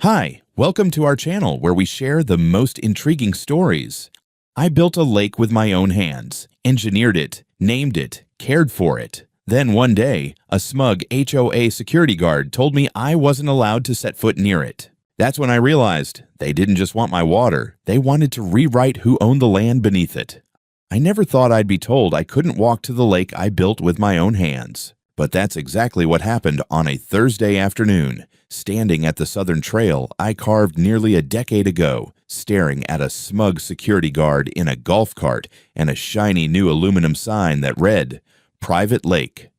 Hi, welcome to our channel where we share the most intriguing stories. I built a lake with my own hands, engineered it, named it, cared for it. Then one day, a smug HOA security guard told me I wasn't allowed to set foot near it. That's when I realized they didn't just want my water, they wanted to rewrite who owned the land beneath it. I never thought I'd be told I couldn't walk to the lake I built with my own hands. But that's exactly what happened on a Thursday afternoon, standing at the Southern Trail I carved nearly a decade ago, staring at a smug security guard in a golf cart and a shiny new aluminum sign that read, "Private Lake.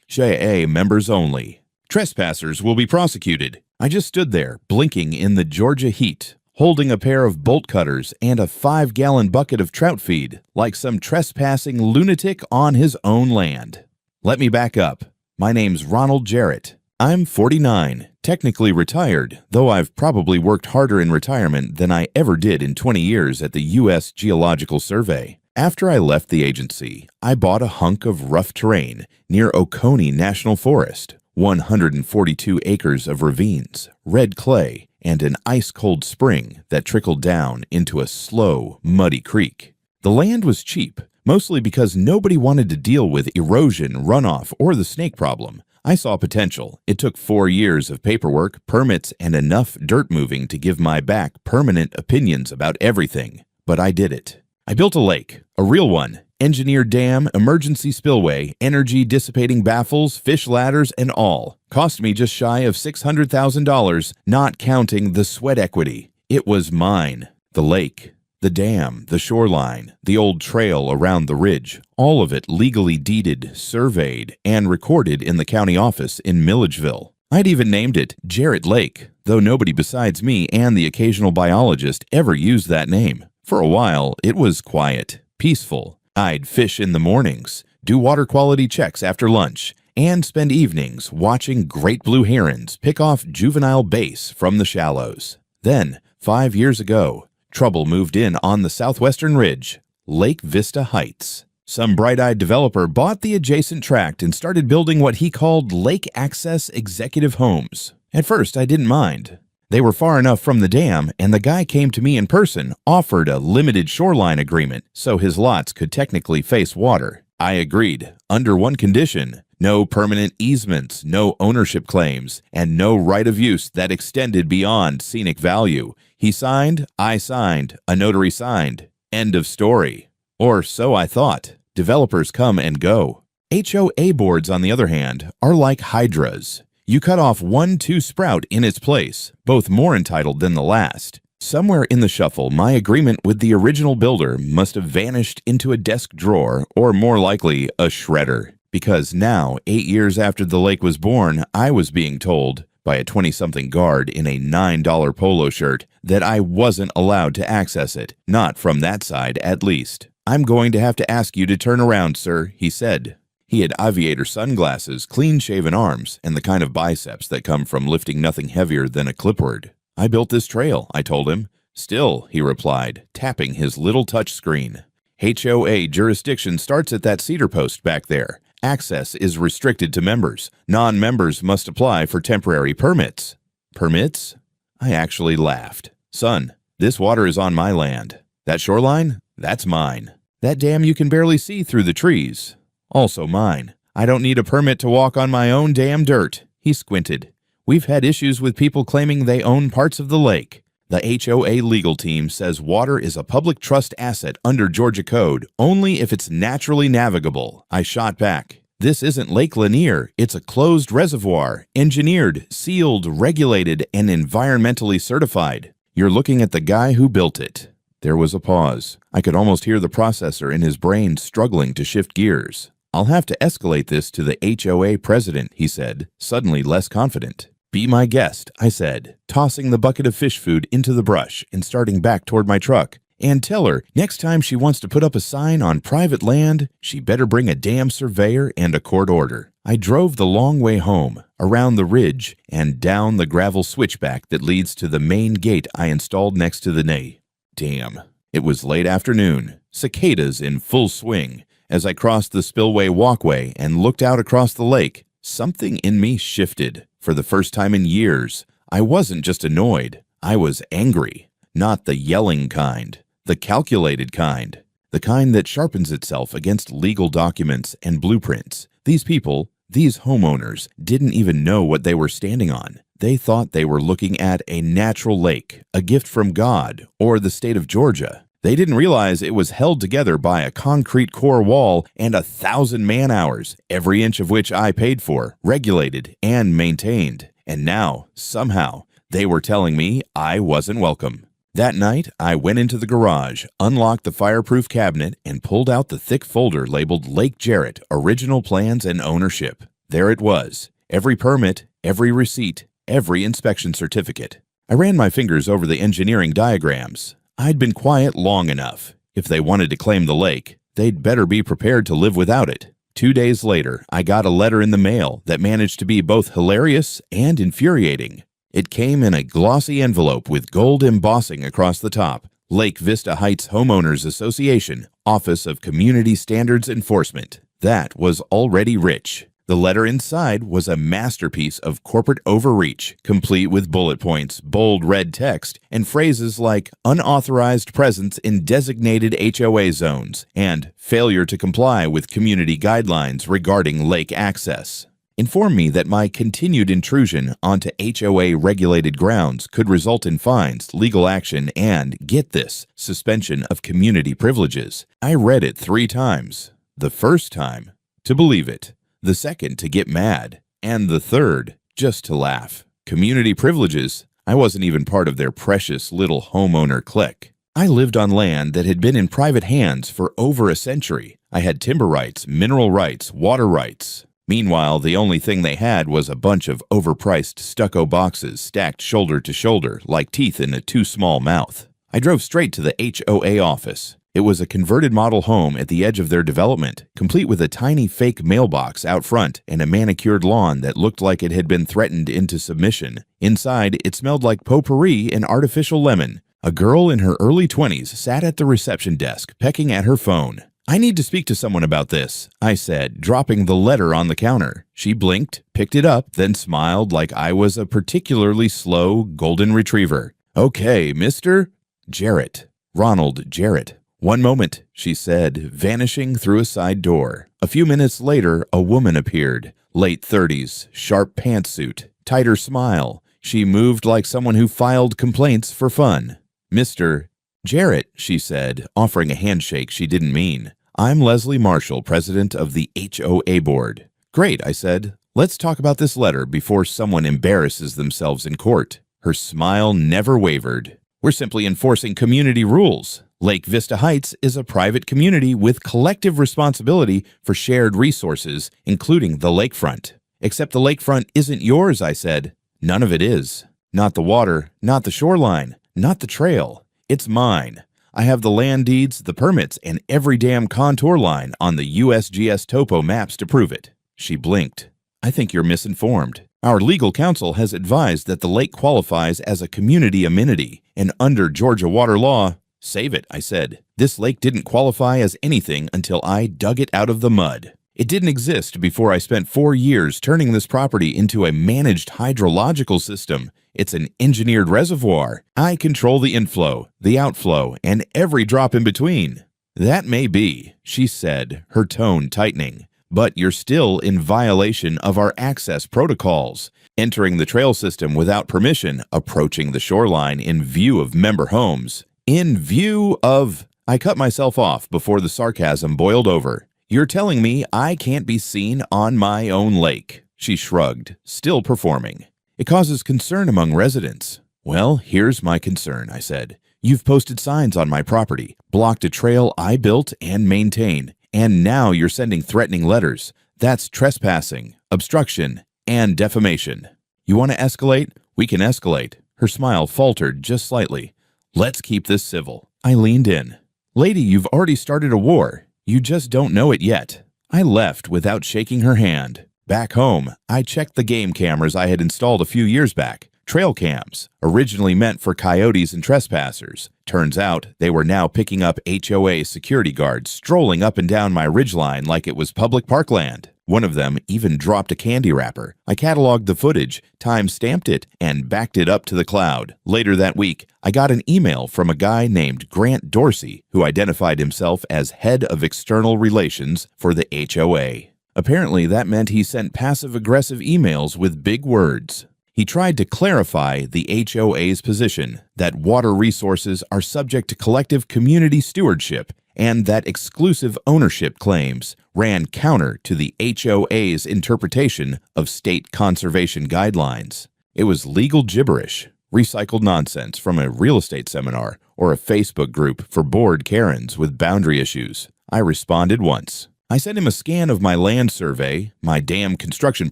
HOA members only. Trespassers will be prosecuted." I just stood there, blinking in the Georgia heat, holding a pair of bolt cutters and a 5-gallon bucket of trout feed, like some trespassing lunatic on his own land. Let me back up. My name's Ronald Jarrett. I'm 49, technically retired, though I've probably worked harder in retirement than I ever did in 20 years at the U.S. Geological Survey. After I left the agency, I bought a hunk of rough terrain near Oconee National Forest, 142 acres of ravines, red clay, and an ice-cold spring that trickled down into a slow, muddy creek. The land was cheap, mostly because nobody wanted to deal with erosion, runoff, or the snake problem. I saw potential. It took 4 years of paperwork, permits, and enough dirt moving to give my back permanent opinions about everything. But I did it. I built a lake, a real one, engineered dam, emergency spillway, energy dissipating baffles, fish ladders, and all. Cost me just shy of $600,000, not counting the sweat equity. It was mine. The lake, the dam, the shoreline, the old trail around the ridge, all of it legally deeded, surveyed, and recorded in the county office in Milledgeville. I'd even named it Jarrett Lake, though nobody besides me and the occasional biologist ever used that name. For a while, it was quiet, peaceful. I'd fish in the mornings, do water quality checks after lunch, and spend evenings watching great blue herons pick off juvenile bass from the shallows. Then, 5 years ago, trouble moved in on the southwestern ridge, Lake Vista Heights. Some bright-eyed developer bought the adjacent tract and started building what he called lake access executive homes. At first, I didn't mind. They were far enough from the dam, and the guy came to me in person, offered a limited shoreline agreement so his lots could technically face water. I agreed, under one condition: no permanent easements, no ownership claims, and no right of use that extended beyond scenic value. He signed, I signed, a notary signed. End of story. Or so I thought. Developers come and go. HOA boards, on the other hand, are like hydras. You cut off one two-sprout in its place, both more entitled than the last. Somewhere in the shuffle, my agreement with the original builder must have vanished into a desk drawer, or more likely, a shredder. Because now, 8 years after the lake was born, I was being told, by a 20-something guard in a $9 polo shirt, that I wasn't allowed to access it, not from that side at least. "I'm going to have to ask you to turn around, sir," he said. He had aviator sunglasses, clean-shaven arms, and the kind of biceps that come from lifting nothing heavier than a clipboard. "I built this trail," I told him. "Still," he replied, tapping his little touch screen. "HOA jurisdiction starts at that cedar post back there. Access is restricted to members. Non-members must apply for temporary permits." Permits? I actually laughed. "Son, this water is on my land. That shoreline? That's mine. That dam you can barely see through the trees? Also mine. I don't need a permit to walk on my own damn dirt." He squinted. "We've had issues with people claiming they own parts of the lake. The HOA legal team says water is a public trust asset under Georgia code only if it's naturally navigable." I shot back. "This isn't Lake Lanier. It's a closed reservoir, engineered, sealed, regulated, and environmentally certified. You're looking at the guy who built it." There was a pause. I could almost hear the processor in his brain struggling to shift gears. "I'll have to escalate this to the HOA president," he said, suddenly less confident. "Be my guest," I said, tossing the bucket of fish food into the brush and starting back toward my truck. "And tell her, next time she wants to put up a sign on private land, she better bring a damn surveyor and a court order." I drove the long way home, around the ridge, and down the gravel switchback that leads to the main gate I installed next to the ney. Damn. It was late afternoon, cicadas in full swing. As I crossed the spillway walkway and looked out across the lake, something in me shifted. For the first time in years, I wasn't just annoyed, I was angry. Not the yelling kind, the calculated kind. The kind that sharpens itself against legal documents and blueprints. These people, these homeowners, didn't even know what they were standing on. They thought they were looking at a natural lake, a gift from God, or the state of Georgia. They didn't realize it was held together by a concrete core wall and 1,000 man-hours, every inch of which I paid for, regulated, and maintained. And now, somehow, they were telling me I wasn't welcome. That night, I went into the garage, unlocked the fireproof cabinet, and pulled out the thick folder labeled Lake Jarrett, Original Plans and Ownership. There it was. Every permit, every receipt, every inspection certificate. I ran my fingers over the engineering diagrams. I'd been quiet long enough. If they wanted to claim the lake, they'd better be prepared to live without it. 2 days later, I got a letter in the mail that managed to be both hilarious and infuriating. It came in a glossy envelope with gold embossing across the top. Lake Vista Heights Homeowners Association, Office of Community Standards Enforcement. That was already rich. The letter inside was a masterpiece of corporate overreach, complete with bullet points, bold red text, and phrases like unauthorized presence in designated HOA zones and failure to comply with community guidelines regarding lake access. Informed me that my continued intrusion onto HOA-regulated grounds could result in fines, legal action, and, get this, suspension of community privileges. I read it 3 times. The first time, to believe it. The second, to get mad. And the third, just to laugh. Community privileges? I wasn't even part of their precious little homeowner clique. I lived on land that had been in private hands for over a century. I had timber rights, mineral rights, water rights. Meanwhile, the only thing they had was a bunch of overpriced stucco boxes stacked shoulder to shoulder like teeth in a too small mouth. I drove straight to the HOA office. It was a converted model home at the edge of their development, complete with a tiny fake mailbox out front and a manicured lawn that looked like it had been threatened into submission. Inside, it smelled like potpourri and artificial lemon. A girl in her early 20s sat at the reception desk, pecking at her phone. "I need to speak to someone about this," I said, dropping the letter on the counter. She blinked, picked it up, then smiled like I was a particularly slow golden retriever. "Okay, Mr. Jarrett. Ronald Jarrett." "One moment," she said, vanishing through a side door. A few minutes later, a woman appeared. Late 30s, sharp pantsuit, tighter smile. She moved like someone who filed complaints for fun. "Mr. Jarrett," she said, offering a handshake she didn't mean. "I'm Leslie Marshall, president of the HOA board." "Great," I said. "Let's talk about this letter before someone embarrasses themselves in court." Her smile never wavered. "We're simply enforcing community rules. Lake Vista Heights is a private community with collective responsibility for shared resources, including the lakefront." "Except the lakefront isn't yours," I said. "None of it is. Not the water, not the shoreline, not the trail. It's mine. I have the land deeds, the permits, and every damn contour line on the USGS topo maps to prove it." She blinked. "I think you're misinformed. Our legal counsel has advised that the lake qualifies as a community amenity, and under Georgia water law—" "Save it," I said. "This lake didn't qualify as anything until I dug it out of the mud. It didn't exist before I spent 4 years turning this property into a managed hydrological system. It's an engineered reservoir. I control the inflow, the outflow, and every drop in between." "That may be," she said, her tone tightening, "but you're still in violation of our access protocols. Entering the trail system without permission, approaching the shoreline in view of member homes. In view of—" I cut myself off before the sarcasm boiled over. "You're telling me I can't be seen on my own lake?" She shrugged, still performing. "It causes concern among residents." "Well, here's my concern," I said. "You've posted signs on my property, blocked a trail I built and maintain, and now you're sending threatening letters. That's trespassing, obstruction, and defamation. You want to escalate? We can escalate." Her smile faltered just slightly. "Let's keep this civil." I leaned in. "Lady, you've already started a war. You just don't know it yet." I left without shaking her hand. Back home, I checked the game cameras I had installed a few years back. Trail cams, originally meant for coyotes and trespassers. Turns out they were now picking up HOA security guards strolling up and down my ridgeline like it was public parkland. One of them even dropped a candy wrapper. I cataloged the footage, time-stamped it, and backed it up to the cloud. Later that week, I got an email from a guy named Grant Dorsey, who identified himself as head of external relations for the HOA. Apparently, that meant he sent passive-aggressive emails with big words. He tried to clarify the HOA's position that water resources are subject to collective community stewardship and that exclusive ownership claims ran counter to the HOA's interpretation of state conservation guidelines. It was legal gibberish, recycled nonsense from a real estate seminar or a Facebook group for bored Karens with boundary issues. I responded once. I sent him a scan of my land survey, my dam construction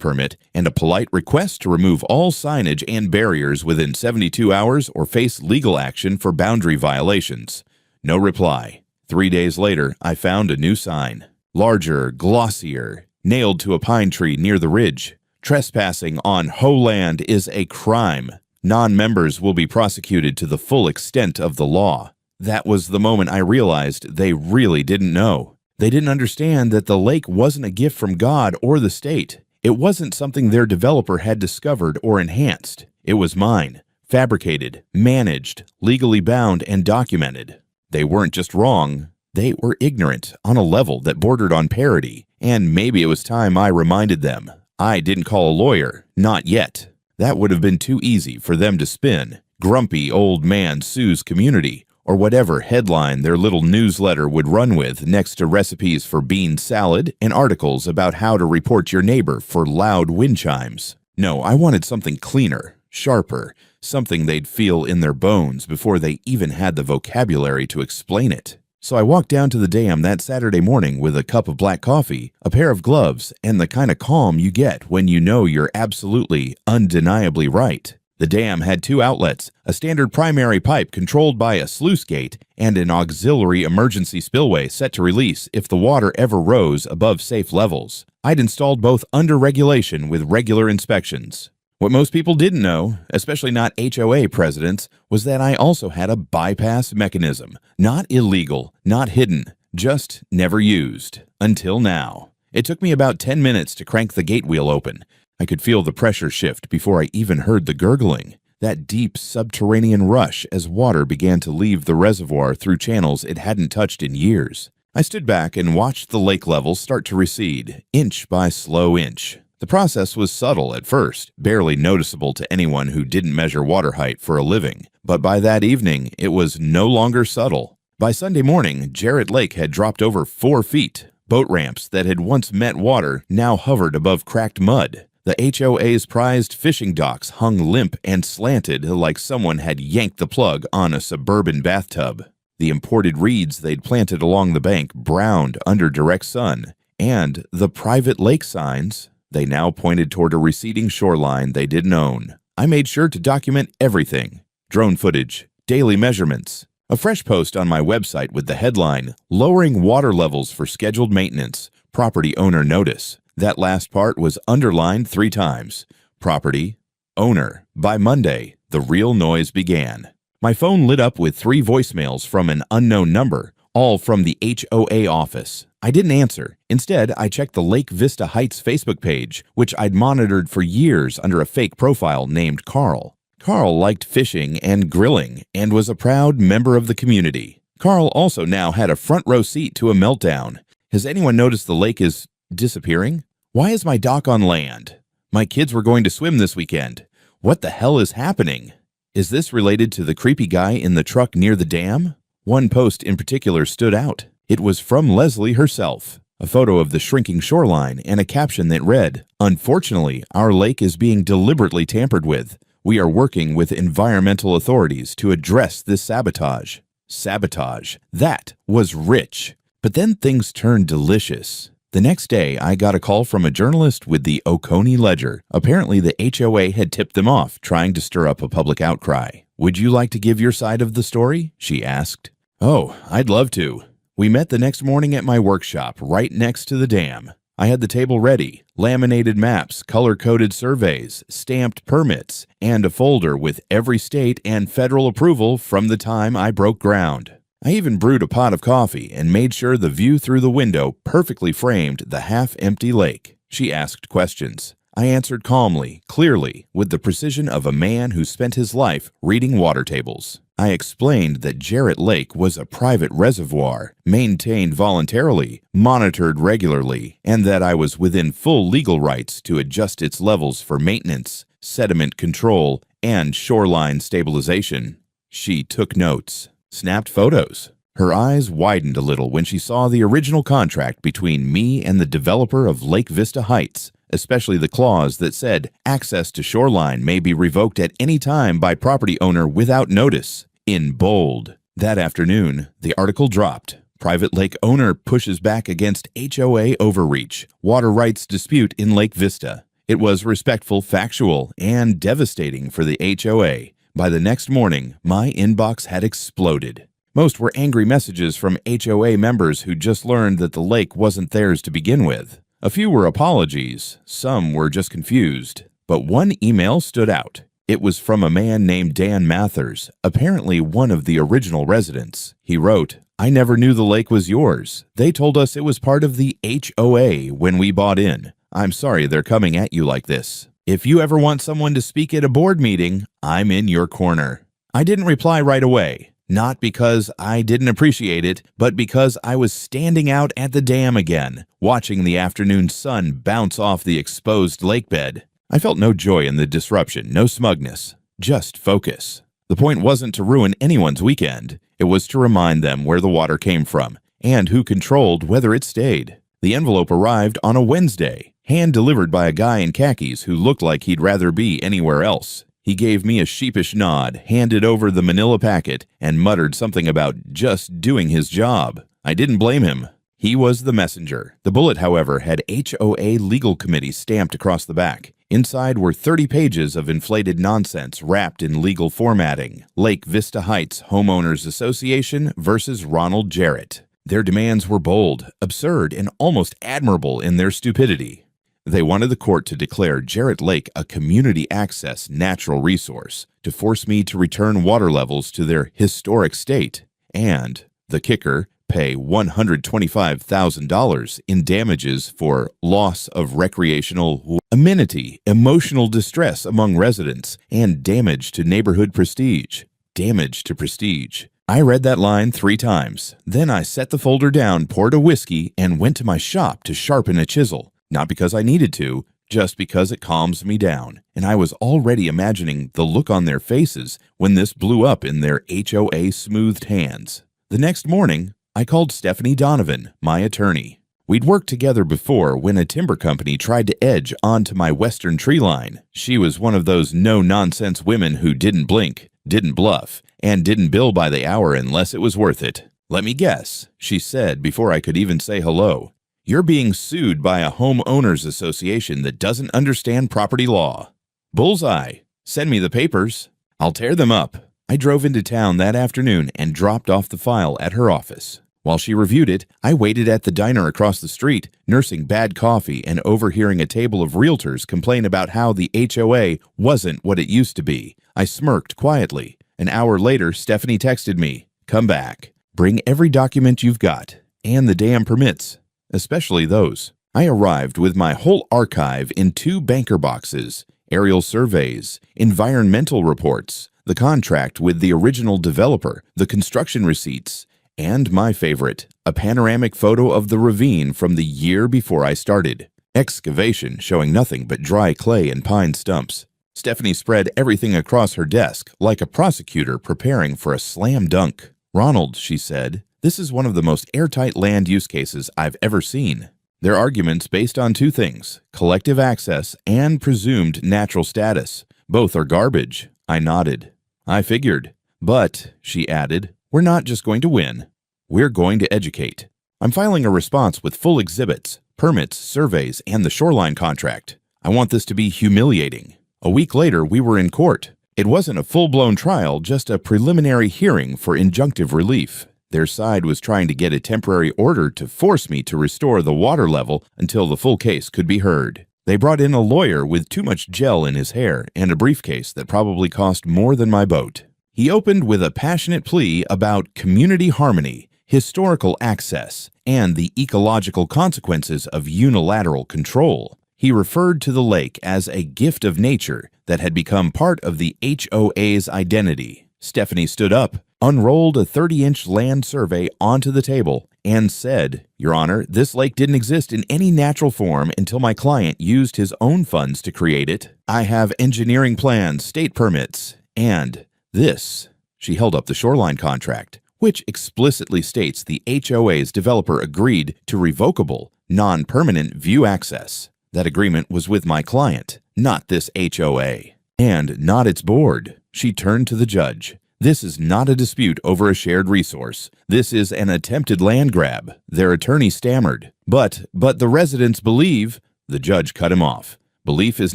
permit, and a polite request to remove all signage and barriers within 72 hours or face legal action for boundary violations. No reply. 3 days later, I found a new sign. Larger, glossier, nailed to a pine tree near the ridge. Trespassing on HOA land is a crime. Non-members will be prosecuted to the full extent of the law. That was the moment I realized they really didn't know. They didn't understand that the lake wasn't a gift from God or the state. It wasn't something their developer had discovered or enhanced. It was mine, fabricated, managed, legally bound, and documented. They weren't just wrong, they were ignorant on a level that bordered on parody, and maybe it was time I reminded them. I didn't call a lawyer, not yet. That would have been too easy for them to spin. Grumpy old man sues community, or whatever headline their little newsletter would run with next to recipes for bean salad and articles about how to report your neighbor for loud wind chimes. No, I wanted something cleaner, sharper, something they'd feel in their bones before they even had the vocabulary to explain it. So I walked down to the dam that Saturday morning with a cup of black coffee, a pair of gloves, and the kind of calm you get when you know you're absolutely, undeniably right. The dam had 2 outlets, a standard primary pipe controlled by a sluice gate, and an auxiliary emergency spillway set to release if the water ever rose above safe levels. I'd installed both under regulation with regular inspections. What most people didn't know, especially not HOA presidents, was that I also had a bypass mechanism. Not illegal, not hidden, just never used. Until now. It took me about 10 minutes to crank the gate wheel open. I could feel the pressure shift before I even heard the gurgling, that deep subterranean rush as water began to leave the reservoir through channels it hadn't touched in years. I stood back and watched the lake level start to recede, inch by slow inch. The process was subtle at first, barely noticeable to anyone who didn't measure water height for a living. But by that evening, it was no longer subtle. By Sunday morning, Jarrett Lake had dropped over 4 feet. Boat ramps that had once met water now hovered above cracked mud. The HOA's prized fishing docks hung limp and slanted like someone had yanked the plug on a suburban bathtub. The imported reeds they'd planted along the bank browned under direct sun, and the private lake signs, they now pointed toward a receding shoreline they didn't own. I made sure to document everything. Drone footage, daily measurements, a fresh post on my website with the headline, "Lowering Water Levels for Scheduled Maintenance, Property Owner Notice." That last part was underlined 3 times. Property, owner. By Monday, the real noise began. My phone lit up with 3 voicemails from an unknown number, all from the HOA office. I didn't answer. Instead, I checked the Lake Vista Heights Facebook page, which I'd monitored for years under a fake profile named Carl. Carl liked fishing and grilling and was a proud member of the community. Carl also now had a front row seat to a meltdown. Has anyone noticed the lake is disappearing? Why is my dock on land? My kids were going to swim this weekend. What the hell is happening? Is this related to the creepy guy in the truck near the dam? One post in particular stood out. It was from Leslie herself. A photo of the shrinking shoreline and a caption that read, "Unfortunately, our lake is being deliberately tampered with. We are working with environmental authorities to address this sabotage." Sabotage. That was rich. But then things turned delicious. The next day, I got a call from a journalist with the Oconee Ledger. Apparently, the HOA had tipped them off, trying to stir up a public outcry. "Would you like to give your side of the story?" she asked. "Oh, I'd love to." We met the next morning at my workshop, right next to the dam. I had the table ready, laminated maps, color-coded surveys, stamped permits, and a folder with every state and federal approval from the time I broke ground. I even brewed a pot of coffee and made sure the view through the window perfectly framed the half-empty lake. She asked questions. I answered calmly, clearly, with the precision of a man who spent his life reading water tables. I explained that Jarrett Lake was a private reservoir, maintained voluntarily, monitored regularly, and that I was within full legal rights to adjust its levels for maintenance, sediment control, and shoreline stabilization. She took notes, snapped photos. Her eyes widened a little when she saw the original contract between me and the developer of Lake Vista Heights, especially the clause that said access to shoreline may be revoked at any time by property owner without notice, in bold. That afternoon, the article dropped. Private lake owner pushes back against HOA overreach, water rights dispute in Lake Vista. It was respectful, factual, and devastating for the HOA. By the next morning, my inbox had exploded. Most were angry messages from HOA members who just learned that the lake wasn't theirs to begin with. A few were apologies, some were just confused. But one email stood out. It was from a man named Dan Mathers, apparently one of the original residents. He wrote, "I never knew the lake was yours. They told us it was part of the HOA when we bought in. I'm sorry they're coming at you like this. If you ever want someone to speak at a board meeting, I'm in your corner." I didn't reply right away. Not because I didn't appreciate it, but because I was standing out at the dam again, watching the afternoon sun bounce off the exposed lake bed. I felt no joy in the disruption, no smugness, just focus. The point wasn't to ruin anyone's weekend. It was to remind them where the water came from and who controlled whether it stayed. The envelope arrived on a Wednesday, hand-delivered by a guy in khakis who looked like he'd rather be anywhere else. He gave me a sheepish nod, handed over the manila packet, and muttered something about just doing his job. I didn't blame him. He was the messenger. The bullet, however, had HOA legal committee stamped across the back. Inside were 30 pages of inflated nonsense wrapped in legal formatting. Lake Vista Heights Homeowners Association versus Ronald Jarrett. Their demands were bold, absurd, and almost admirable in their stupidity. They wanted the court to declare Jarrett Lake a community access natural resource, to force me to return water levels to their historic state, and, the kicker, pay $125,000 in damages for loss of recreational amenity, emotional distress among residents, and damage to neighborhood prestige. Damage to prestige. I read that line 3 times. Then I set the folder down, poured a whiskey, and went to my shop to sharpen a chisel. Not because I needed to, just because it calms me down. And I was already imagining the look on their faces when this blew up in their HOA-smoothed hands. The next morning, I called Stephanie Donovan, my attorney. We'd worked together before when a timber company tried to edge onto my western tree line. She was one of those no-nonsense women who didn't blink, didn't bluff, and didn't bill by the hour unless it was worth it. "Let me guess," she said before I could even say hello. "You're being sued by a homeowners association that doesn't understand property law." "Bullseye. Send me the papers. I'll tear them up." I drove into town that afternoon and dropped off the file at her office. While she reviewed it, I waited at the diner across the street, nursing bad coffee and overhearing a table of realtors complain about how the HOA wasn't what it used to be. I smirked quietly. An hour later, Stephanie texted me, "Come back. Bring every document you've got, and the damn permits. Especially those." I arrived with my whole archive in 2 banker boxes, aerial surveys, environmental reports, the contract with the original developer, the construction receipts, and my favorite, a panoramic photo of the ravine from the year before I started. Excavation showing nothing but dry clay and pine stumps. Stephanie spread everything across her desk like a prosecutor preparing for a slam dunk. "Ronald," she said, "this is one of the most airtight land use cases I've ever seen. Their arguments based on 2 things, collective access and presumed natural status. Both are garbage." I nodded. "I figured. But," she added, "we're not just going to win. We're going to educate. I'm filing a response with full exhibits, permits, surveys, and the shoreline contract. I want this to be humiliating." A week later, we were in court. It wasn't a full-blown trial, just a preliminary hearing for injunctive relief. Their side was trying to get a temporary order to force me to restore the water level until the full case could be heard. They brought in a lawyer with too much gel in his hair and a briefcase that probably cost more than my boat. He opened with a passionate plea about community harmony, historical access, and the ecological consequences of unilateral control. He referred to the lake as a gift of nature that had become part of the HOA's identity. Stephanie stood up, unrolled a 30-inch land survey onto the table, and said, "Your Honor, this lake didn't exist in any natural form until my client used his own funds to create it. I have engineering plans, state permits, and this." She held up the shoreline contract, which explicitly states the HOA's developer agreed to revocable, non-permanent view access. That agreement was with my client, not this HOA, and not its board. She turned to the judge. "This is not a dispute over a shared resource. This is an attempted land grab." Their attorney stammered. But the residents believe." The judge cut him off. "Belief is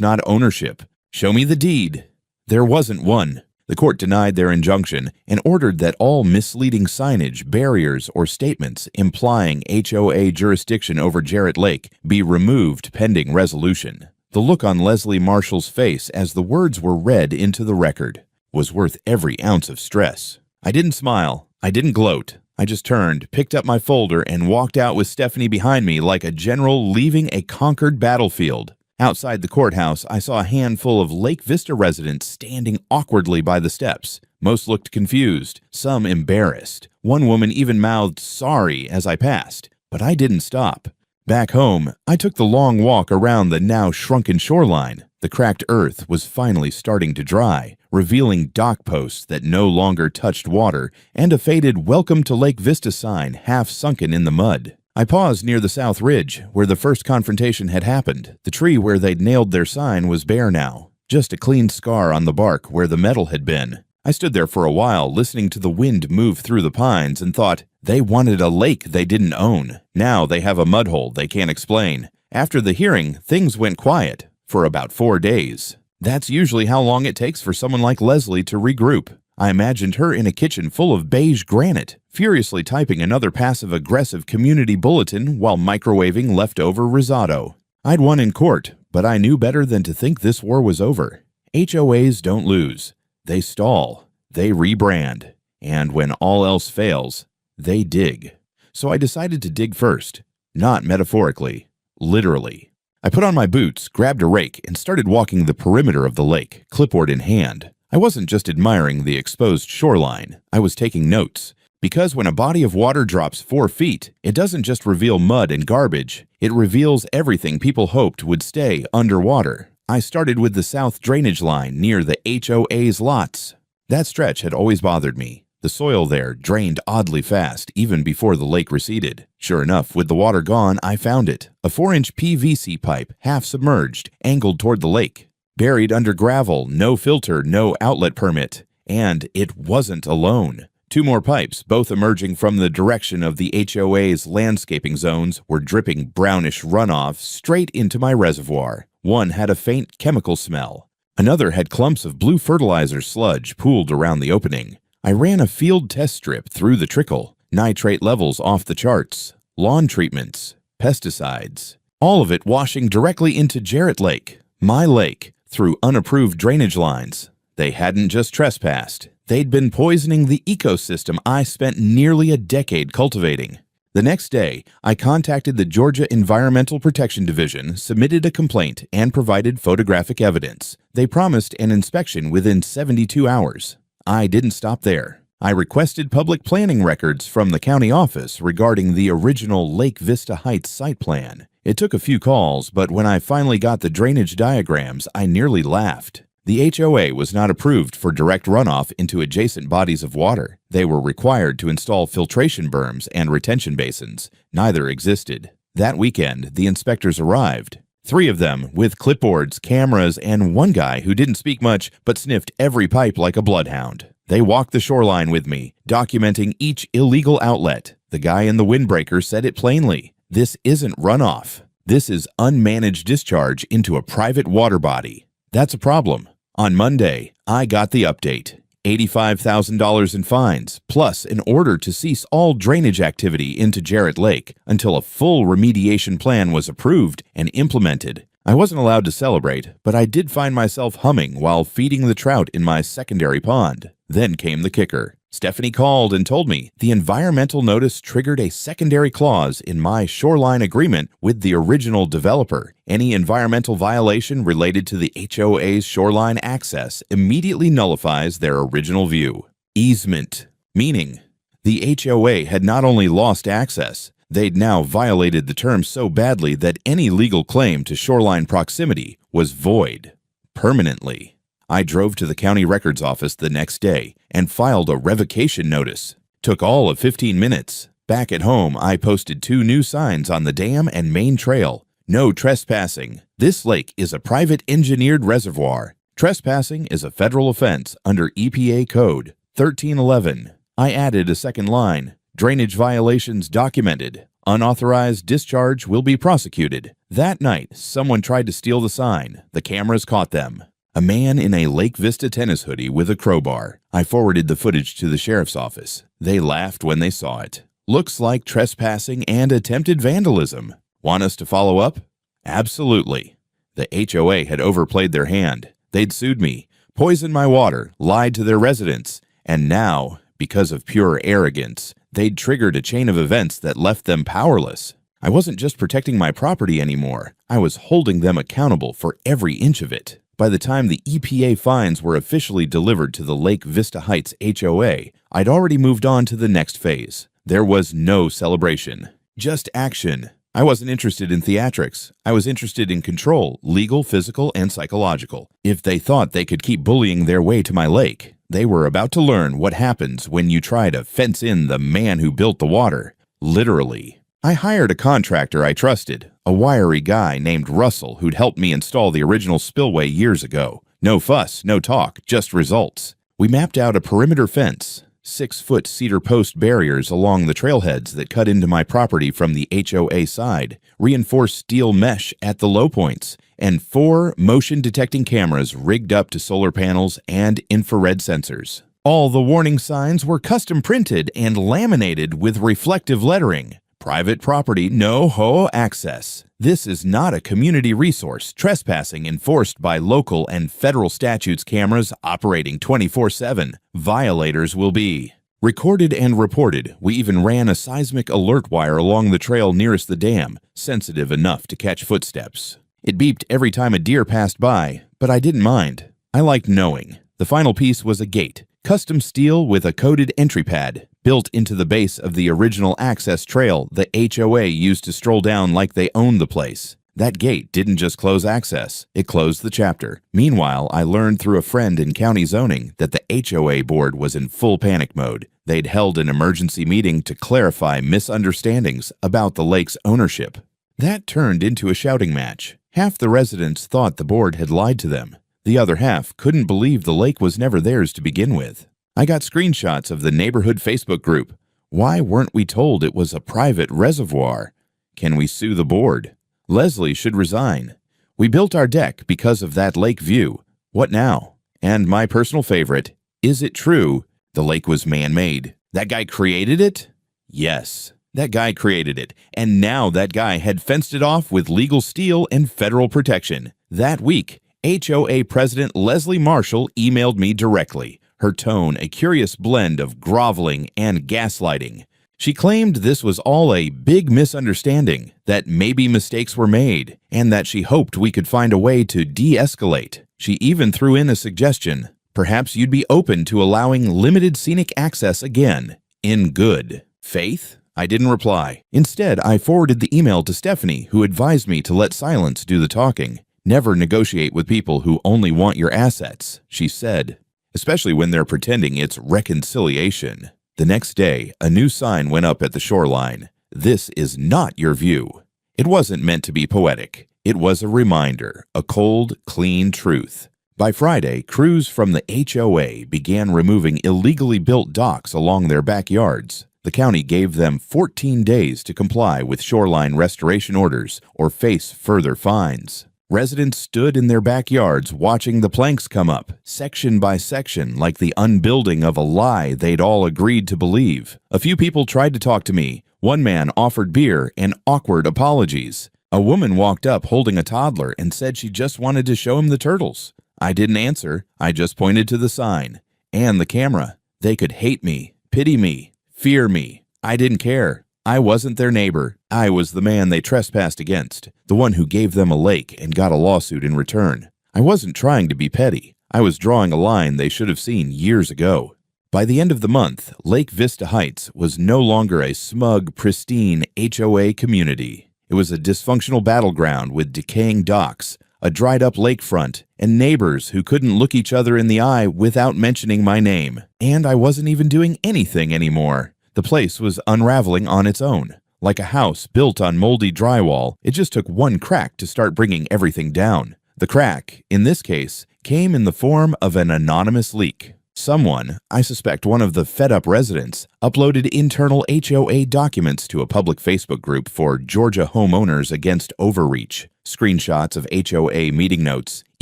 not ownership. Show me the deed." There wasn't one. The court denied their injunction and ordered that all misleading signage, barriers, or statements implying HOA jurisdiction over Jarrett Lake be removed pending resolution. The look on Leslie Marshall's face as the words were read into the record was worth every ounce of stress. I didn't smile. I didn't gloat. I just turned, picked up my folder, and walked out with Stephanie behind me like a general leaving a conquered battlefield. Outside the courthouse, I saw a handful of Lake Vista residents standing awkwardly by the steps. Most looked confused, some embarrassed. One woman even mouthed sorry as I passed, but I didn't stop. Back home, I took the long walk around the now shrunken shoreline. The cracked earth was finally starting to dry, revealing dock posts that no longer touched water and a faded "Welcome to Lake Vista" sign half sunken in the mud. I paused near the South Ridge, where the first confrontation had happened. The tree where they'd nailed their sign was bare now, just a clean scar on the bark where the metal had been. I stood there for a while, listening to the wind move through the pines, and thought, they wanted a lake they didn't own. Now they have a mud hole they can't explain. After the hearing, things went quiet for about 4 days. That's usually how long it takes for someone like Leslie to regroup. I imagined her in a kitchen full of beige granite, furiously typing another passive-aggressive community bulletin while microwaving leftover risotto. I'd won in court, but I knew better than to think this war was over. HOAs don't lose. They stall. They rebrand. And when all else fails, they dig. So I decided to dig first. Not metaphorically. Literally. I put on my boots, grabbed a rake, and started walking the perimeter of the lake, clipboard in hand. I wasn't just admiring the exposed shoreline. I was taking notes. Because when a body of water drops 4 feet, it doesn't just reveal mud and garbage. It reveals everything people hoped would stay underwater. I started with the south drainage line near the HOA's lots. That stretch had always bothered me. The soil there drained oddly fast, even before the lake receded. Sure enough, with the water gone, I found it. A 4-inch PVC pipe, half submerged, angled toward the lake. Buried under gravel, no filter, no outlet permit. And it wasn't alone. 2 more pipes, both emerging from the direction of the HOA's landscaping zones, were dripping brownish runoff straight into my reservoir. One had a faint chemical smell. Another had clumps of blue fertilizer sludge pooled around the opening. I ran a field test strip through the trickle. Nitrate levels off the charts. Lawn treatments. Pesticides. All of it washing directly into Jarrett Lake, my lake, through unapproved drainage lines. They hadn't just trespassed. They'd been poisoning the ecosystem I spent nearly a decade cultivating. The next day, I contacted the Georgia Environmental Protection Division, submitted a complaint, and provided photographic evidence. They promised an inspection within 72 hours. I didn't stop there. I requested public planning records from the county office regarding the original Lake Vista Heights site plan. It took a few calls, but when I finally got the drainage diagrams, I nearly laughed. The HOA was not approved for direct runoff into adjacent bodies of water. They were required to install filtration berms and retention basins. Neither existed. That weekend, the inspectors arrived. 3 of them, with clipboards, cameras, and one guy who didn't speak much but sniffed every pipe like a bloodhound. They walked the shoreline with me, documenting each illegal outlet. The guy in the windbreaker said it plainly. This isn't runoff. This is unmanaged discharge into a private water body. That's a problem. On Monday, I got the update. $85,000 in fines, plus an order to cease all drainage activity into Jarrett Lake until a full remediation plan was approved and implemented. I wasn't allowed to celebrate, but I did find myself humming while feeding the trout in my secondary pond. Then came the kicker. Stephanie called and told me the environmental notice triggered a secondary clause in my shoreline agreement with the original developer. Any environmental violation related to the HOA's shoreline access immediately nullifies their original view. Easement, meaning the HOA had not only lost access, they'd now violated the terms so badly that any legal claim to shoreline proximity was void permanently. I drove to the county records office the next day and filed a revocation notice. Took all of 15 minutes. Back at home, I posted 2 new signs on the dam and main trail. No trespassing. This lake is a private engineered reservoir. Trespassing is a federal offense under EPA Code 1311. I added a second line. Drainage violations documented. Unauthorized discharge will be prosecuted. That night, someone tried to steal the sign. The cameras caught them. A man in a Lake Vista tennis hoodie with a crowbar. I forwarded the footage to the sheriff's office. They laughed when they saw it. Looks like trespassing and attempted vandalism. Want us to follow up? Absolutely. The HOA had overplayed their hand. They'd sued me, poisoned my water, lied to their residents, and now, because of pure arrogance, they'd triggered a chain of events that left them powerless. I wasn't just protecting my property anymore. I was holding them accountable for every inch of it. By the time the EPA fines were officially delivered to the Lake Vista Heights HOA, I'd already moved on to the next phase. There was no celebration, just action. I wasn't interested in theatrics. I was interested in control, legal, physical, and psychological. If they thought they could keep bullying their way to my lake, they were about to learn what happens when you try to fence in the man who built the water. Literally. I hired a contractor I trusted, a wiry guy named Russell who'd helped me install the original spillway years ago. No fuss, no talk, just results. We mapped out a perimeter fence, 6-foot cedar post barriers along the trailheads that cut into my property from the HOA side, reinforced steel mesh at the low points, and 4 motion-detecting cameras rigged up to solar panels and infrared sensors. All the warning signs were custom printed and laminated with reflective lettering. Private property, no HOA access. This is not a community resource. Trespassing enforced by local and federal statutes cameras operating 24/7. Violators will be recorded and reported. We even ran a seismic alert wire along the trail nearest the dam, sensitive enough to catch footsteps. It beeped every time a deer passed by, but I didn't mind. I liked knowing. The final piece was a gate, custom steel with a coded entry pad, built into the base of the original access trail the HOA used to stroll down like they owned the place. That gate didn't just close access, it closed the chapter. Meanwhile, I learned through a friend in county zoning that the HOA board was in full panic mode. They'd held an emergency meeting to clarify misunderstandings about the lake's ownership. That turned into a shouting match. Half the residents thought the board had lied to them. The other half couldn't believe the lake was never theirs to begin with. I got screenshots of the neighborhood Facebook group. Why weren't we told it was a private reservoir? Can we sue the board? Leslie should resign. We built our deck because of that lake view. What now? And my personal favorite, is it true the lake was man-made? That guy created it? Yes, that guy created it. And now that guy had fenced it off with legal steel and federal protection. That week, HOA President Leslie Marshall emailed me directly, her tone a curious blend of groveling and gaslighting. She claimed this was all a big misunderstanding, that maybe mistakes were made, and that she hoped we could find a way to de-escalate. She even threw in a suggestion. Perhaps you'd be open to allowing limited scenic access again. In good faith? I didn't reply. Instead, I forwarded the email to Stephanie, who advised me to let silence do the talking. Never negotiate with people who only want your assets, she said, especially when they're pretending it's reconciliation. The next day, a new sign went up at the shoreline. This is not your view. It wasn't meant to be poetic. It was a reminder, a cold, clean truth. By Friday, crews from the HOA began removing illegally built docks along their backyards. The county gave them 14 days to comply with shoreline restoration orders or face further fines. Residents stood in their backyards watching the planks come up, section by section, like the unbuilding of a lie they'd all agreed to believe. A few people tried to talk to me. One man offered beer and awkward apologies. A woman walked up holding a toddler and said she just wanted to show him the turtles. I didn't answer. I just pointed to the sign and the camera. They could hate me, pity me, fear me. I didn't care. I wasn't their neighbor. I was the man they trespassed against, the one who gave them a lake and got a lawsuit in return. I wasn't trying to be petty. I was drawing a line they should have seen years ago. By the end of the month, Lake Vista Heights was no longer a smug, pristine HOA community. It was a dysfunctional battleground with decaying docks, a dried-up lakefront, and neighbors who couldn't look each other in the eye without mentioning my name. And I wasn't even doing anything anymore. The place was unraveling on its own. Like a house built on moldy drywall, it just took one crack to start bringing everything down. The crack, in this case, came in the form of an anonymous leak. Someone, I suspect one of the fed-up residents, uploaded internal HOA documents to a public Facebook group for Georgia homeowners against overreach. Screenshots of HOA meeting notes,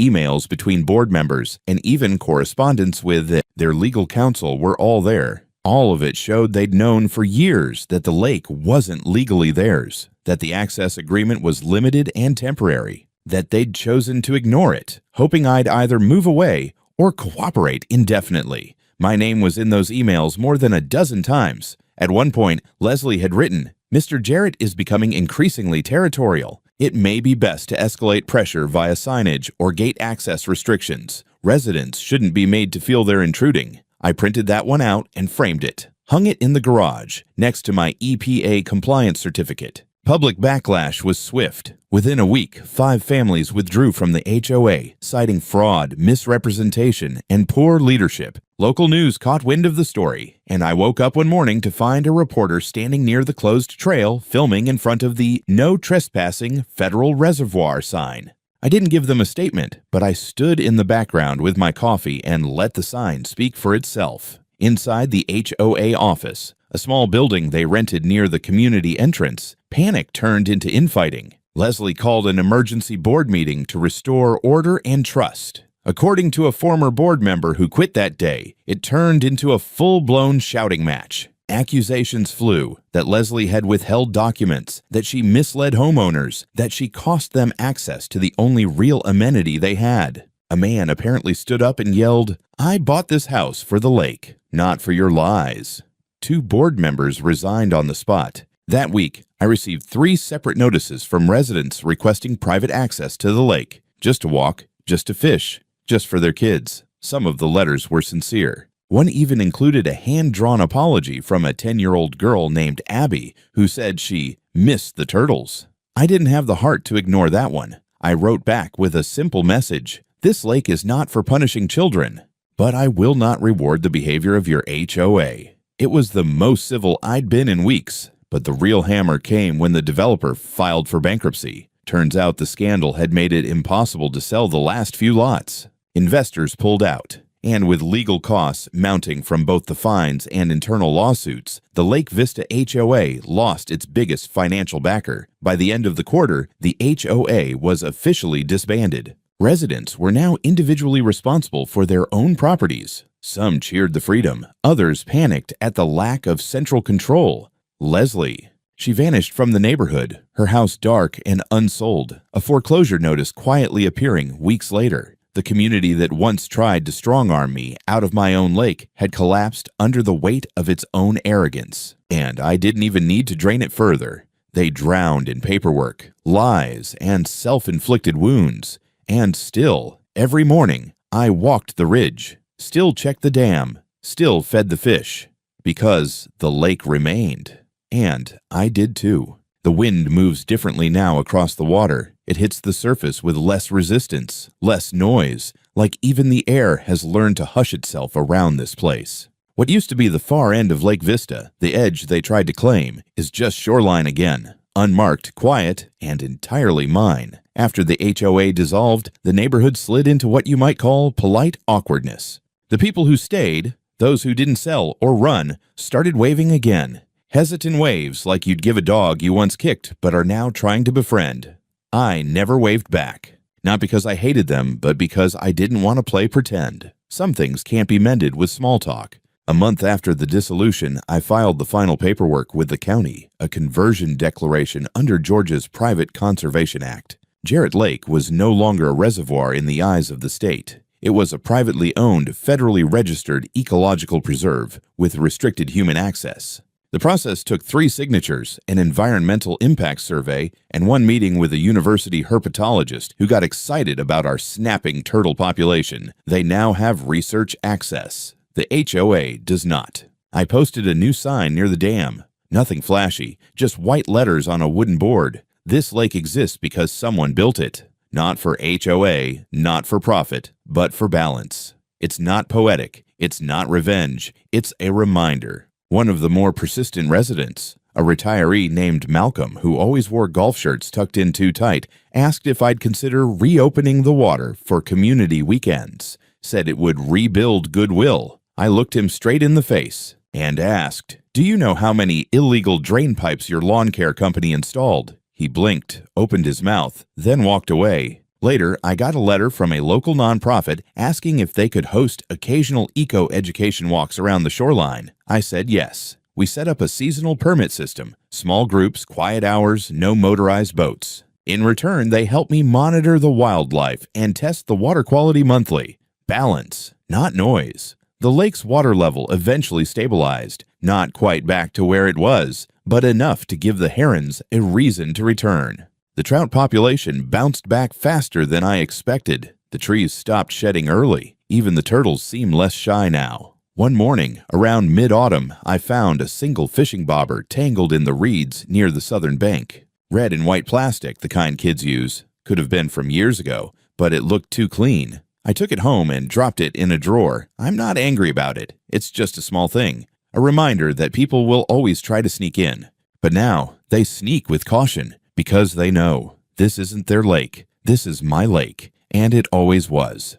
emails between board members, and even correspondence with their legal counsel were all there. All of it showed they'd known for years that the lake wasn't legally theirs, that the access agreement was limited and temporary, that they'd chosen to ignore it, hoping I'd either move away or cooperate indefinitely. My name was in those emails more than a dozen times. At one point, Leslie had written, "Mr. Jarrett is becoming increasingly territorial. It may be best to escalate pressure via signage or gate access restrictions. Residents shouldn't be made to feel they're intruding." I printed that one out and framed it, hung it in the garage next to my EPA compliance certificate. Public backlash was swift. Within a week, 5 families withdrew from the HOA, citing fraud, misrepresentation, and poor leadership. Local news caught wind of the story, and I woke up one morning to find a reporter standing near the closed trail filming in front of the "No Trespassing Federal Reservoir" sign. I didn't give them a statement, but I stood in the background with my coffee and let the sign speak for itself. Inside the HOA office, a small building they rented near the community entrance, panic turned into infighting. Leslie called an emergency board meeting to restore order and trust. According to a former board member who quit that day, it turned into a full-blown shouting match. Accusations flew that Leslie had withheld documents, that she misled homeowners, that she cost them access to the only real amenity they had. A man apparently stood up and yelled, "I bought this house for the lake, not for your lies." 2 board members resigned on the spot. That week, I received 3 separate notices from residents requesting private access to the lake, just to walk, just to fish, just for their kids. Some of the letters were sincere. One even included a hand-drawn apology from a 10-year-old girl named Abby who said she missed the turtles. I didn't have the heart to ignore that one. I wrote back with a simple message: "This lake is not for punishing children, but I will not reward the behavior of your HOA." It was the most civil I'd been in weeks, but the real hammer came when the developer filed for bankruptcy. Turns out the scandal had made it impossible to sell the last few lots. Investors pulled out. And with legal costs mounting from both the fines and internal lawsuits, the Lake Vista HOA lost its biggest financial backer. By the end of the quarter, the HOA was officially disbanded. Residents were now individually responsible for their own properties. Some cheered the freedom. Others panicked at the lack of central control. Leslie. She vanished from the neighborhood, her house dark and unsold, a foreclosure notice quietly appearing weeks later. The community that once tried to strong-arm me out of my own lake had collapsed under the weight of its own arrogance. And I didn't even need to drain it further. They drowned in paperwork, lies, and self-inflicted wounds. And still, every morning, I walked the ridge, still checked the dam, still fed the fish, because the lake remained. And I did too. The wind moves differently now across the water. It hits the surface with less resistance, less noise, like even the air has learned to hush itself around this place. What used to be the far end of Lake Vista, the edge they tried to claim, is just shoreline again, unmarked, quiet, and entirely mine. After the HOA dissolved, the neighborhood slid into what you might call polite awkwardness. The people who stayed, those who didn't sell or run, started waving again. Hesitant waves like you'd give a dog you once kicked but are now trying to befriend. I never waved back. Not because I hated them, but because I didn't want to play pretend. Some things can't be mended with small talk. A month after the dissolution, I filed the final paperwork with the county, a conversion declaration under Georgia's Private Conservation Act. Jarrett Lake was no longer a reservoir in the eyes of the state. It was a privately owned, federally registered ecological preserve with restricted human access. The process took 3 signatures, an environmental impact survey, and 1 meeting with a university herpetologist who got excited about our snapping turtle population. They now have research access. The HOA does not. I posted a new sign near the dam. Nothing flashy, just white letters on a wooden board. This lake exists because someone built it. Not for HOA, not for profit, but for balance. It's not poetic. It's not revenge. It's a reminder. One of the more persistent residents, a retiree named Malcolm who always wore golf shirts tucked in too tight, asked if I'd consider reopening the water for community weekends. Said it would rebuild goodwill. I looked him straight in the face and asked, "Do you know how many illegal drain pipes your lawn care company installed?" He blinked, opened his mouth, then walked away. Later, I got a letter from a local nonprofit asking if they could host occasional eco-education walks around the shoreline. I said yes. We set up a seasonal permit system, small groups, quiet hours, no motorized boats. In return, they helped me monitor the wildlife and test the water quality monthly. Balance, not noise. The lake's water level eventually stabilized, not quite back to where it was, but enough to give the herons a reason to return. The trout population bounced back faster than I expected. The trees stopped shedding early. Even the turtles seem less shy now. One morning, around mid-autumn, I found a single fishing bobber tangled in the reeds near the southern bank. Red and white plastic, the kind kids use. Could have been from years ago, but it looked too clean. I took it home and dropped it in a drawer. I'm not angry about it. It's just a small thing. A reminder that people will always try to sneak in. But now, they sneak with caution because they know this isn't their lake. This is my lake, and it always was.